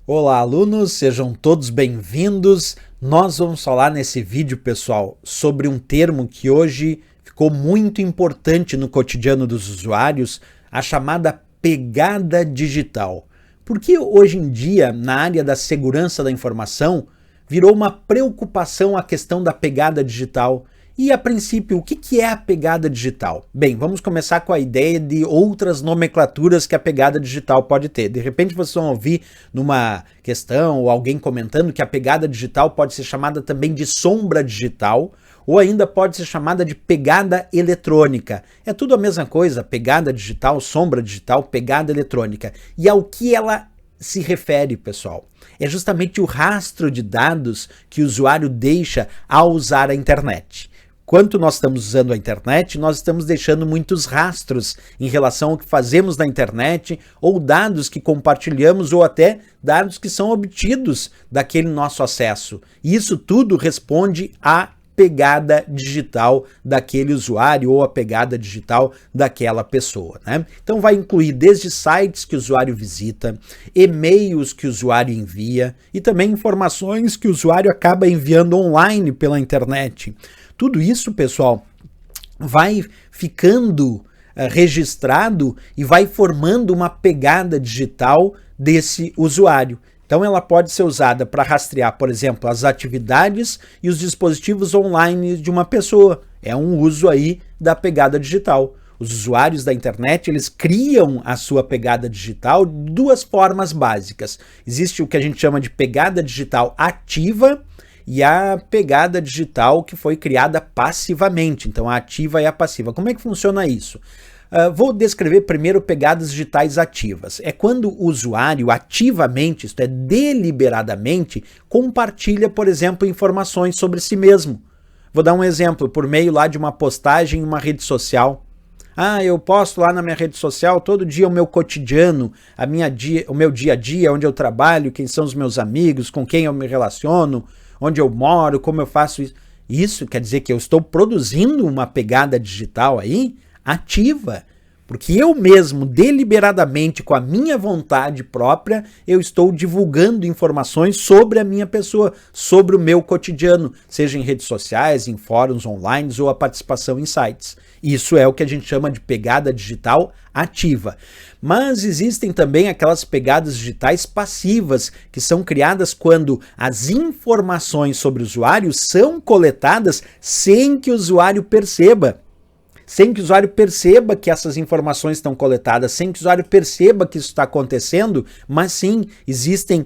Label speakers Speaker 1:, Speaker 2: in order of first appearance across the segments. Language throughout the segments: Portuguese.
Speaker 1: Olá, alunos, sejam todos bem-vindos. Nós vamos falar nesse vídeo, pessoal, sobre um termo que hoje ficou muito importante no cotidiano dos usuários, a chamada pegada digital. Porque hoje em dia, na área da segurança da informação, virou uma preocupação a questão da pegada digital. E, a princípio, o que é a pegada digital? Bem, vamos começar com a ideia de outras nomenclaturas que a pegada digital pode ter. De repente, vocês vão ouvir numa questão ou alguém comentando que a pegada digital pode ser chamada também de sombra digital ou ainda pode ser chamada de pegada eletrônica. É tudo a mesma coisa, pegada digital, sombra digital, pegada eletrônica. E ao que ela se refere, pessoal? É justamente o rastro de dados que o usuário deixa ao usar a internet. Quando nós estamos usando a internet, nós estamos deixando muitos rastros em relação ao que fazemos na internet, ou dados que compartilhamos, ou até dados que são obtidos daquele nosso acesso. E isso tudo responde à pegada digital daquele usuário ou a pegada digital daquela pessoa, né? Então vai incluir desde sites que o usuário visita, e-mails que o usuário envia e também informações que o usuário acaba enviando online pela internet. Tudo isso, pessoal, vai ficando registrado e vai formando uma pegada digital desse usuário. Então ela pode ser usada para rastrear, por exemplo, as atividades e os dispositivos online de uma pessoa. É um uso aí da pegada digital. Os usuários da internet, eles criam a sua pegada digital de duas formas básicas. Existe o que a gente chama de pegada digital ativa e a pegada digital que foi criada passivamente. Então a ativa e a passiva. Como é que funciona isso? Vou descrever primeiro pegadas digitais ativas. É quando o usuário ativamente, isto é, deliberadamente, compartilha, por exemplo, informações sobre si mesmo. Vou dar um exemplo, por meio lá de uma postagem em uma rede social. Eu posto lá na minha rede social todo dia o meu cotidiano, o meu dia a dia, onde eu trabalho, quem são os meus amigos, com quem eu me relaciono, onde eu moro, como eu faço isso. Isso quer dizer que eu estou produzindo uma pegada digital aí, ativa, porque eu mesmo, deliberadamente, com a minha vontade própria, eu estou divulgando informações sobre a minha pessoa, sobre o meu cotidiano, seja em redes sociais, em fóruns online ou a participação em sites. Isso é o que a gente chama de pegada digital ativa. Mas existem também aquelas pegadas digitais passivas, que são criadas quando as informações sobre o usuário são coletadas sem que o usuário perceba. Sem que o usuário perceba que essas informações estão coletadas, sem que o usuário perceba que isso está acontecendo, mas sim, existem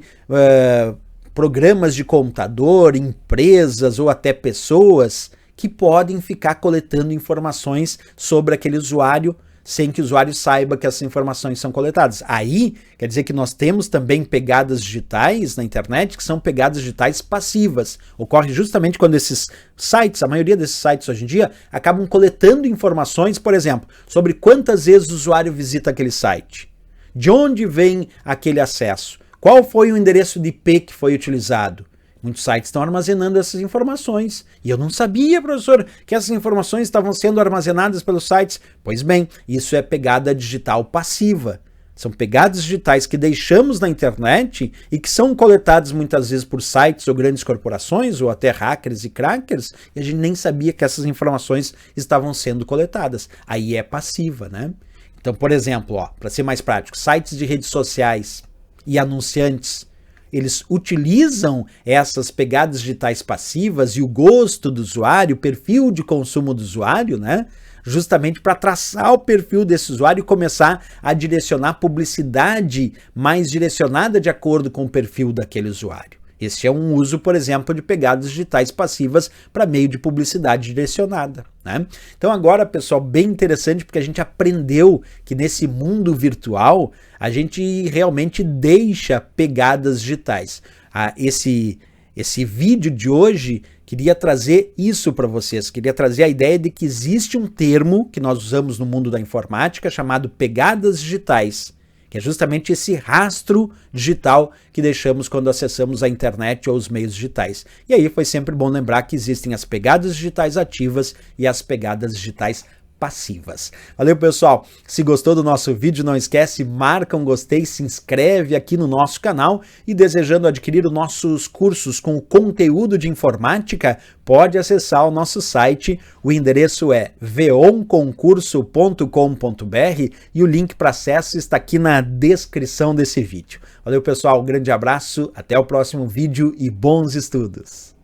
Speaker 1: programas de computador, empresas ou até pessoas que podem ficar coletando informações sobre aquele usuário sem que o usuário saiba que essas informações são coletadas. Aí, quer dizer que nós temos também pegadas digitais na internet que são pegadas digitais passivas. Ocorre justamente quando esses sites, a maioria desses sites hoje em dia, acabam coletando informações, por exemplo, sobre quantas vezes o usuário visita aquele site, de onde vem aquele acesso, qual foi o endereço de IP que foi utilizado. Muitos sites estão armazenando essas informações. E eu não sabia, professor, que essas informações estavam sendo armazenadas pelos sites. Pois bem, isso é pegada digital passiva. São pegadas digitais que deixamos na internet e que são coletadas muitas vezes por sites ou grandes corporações ou até hackers e crackers e a gente nem sabia que essas informações estavam sendo coletadas. Aí é passiva, né? Então, por exemplo, para ser mais prático, sites de redes sociais e anunciantes, eles utilizam essas pegadas digitais passivas e o gosto do usuário, o perfil de consumo do usuário, né? Justamente para traçar o perfil desse usuário e começar a direcionar publicidade mais direcionada de acordo com o perfil daquele usuário. Esse é um uso, por exemplo, de pegadas digitais passivas para meio de publicidade direcionada, né? Então agora, pessoal, bem interessante porque a gente aprendeu que nesse mundo virtual a gente realmente deixa pegadas digitais. Esse vídeo de hoje queria trazer isso para vocês, queria trazer a ideia de que existe um termo que nós usamos no mundo da informática chamado pegadas digitais, que é justamente esse rastro digital que deixamos quando acessamos a internet ou os meios digitais. E aí foi sempre bom lembrar que existem as pegadas digitais ativas e as pegadas digitais passivas. Valeu, pessoal! Se gostou do nosso vídeo, não esquece, marca um gostei, se inscreve aqui no nosso canal e desejando adquirir os nossos cursos com conteúdo de informática, pode acessar o nosso site, o endereço é veonconcurso.com.br e o link para acesso está aqui na descrição desse vídeo. Valeu, pessoal, um grande abraço, até o próximo vídeo e bons estudos!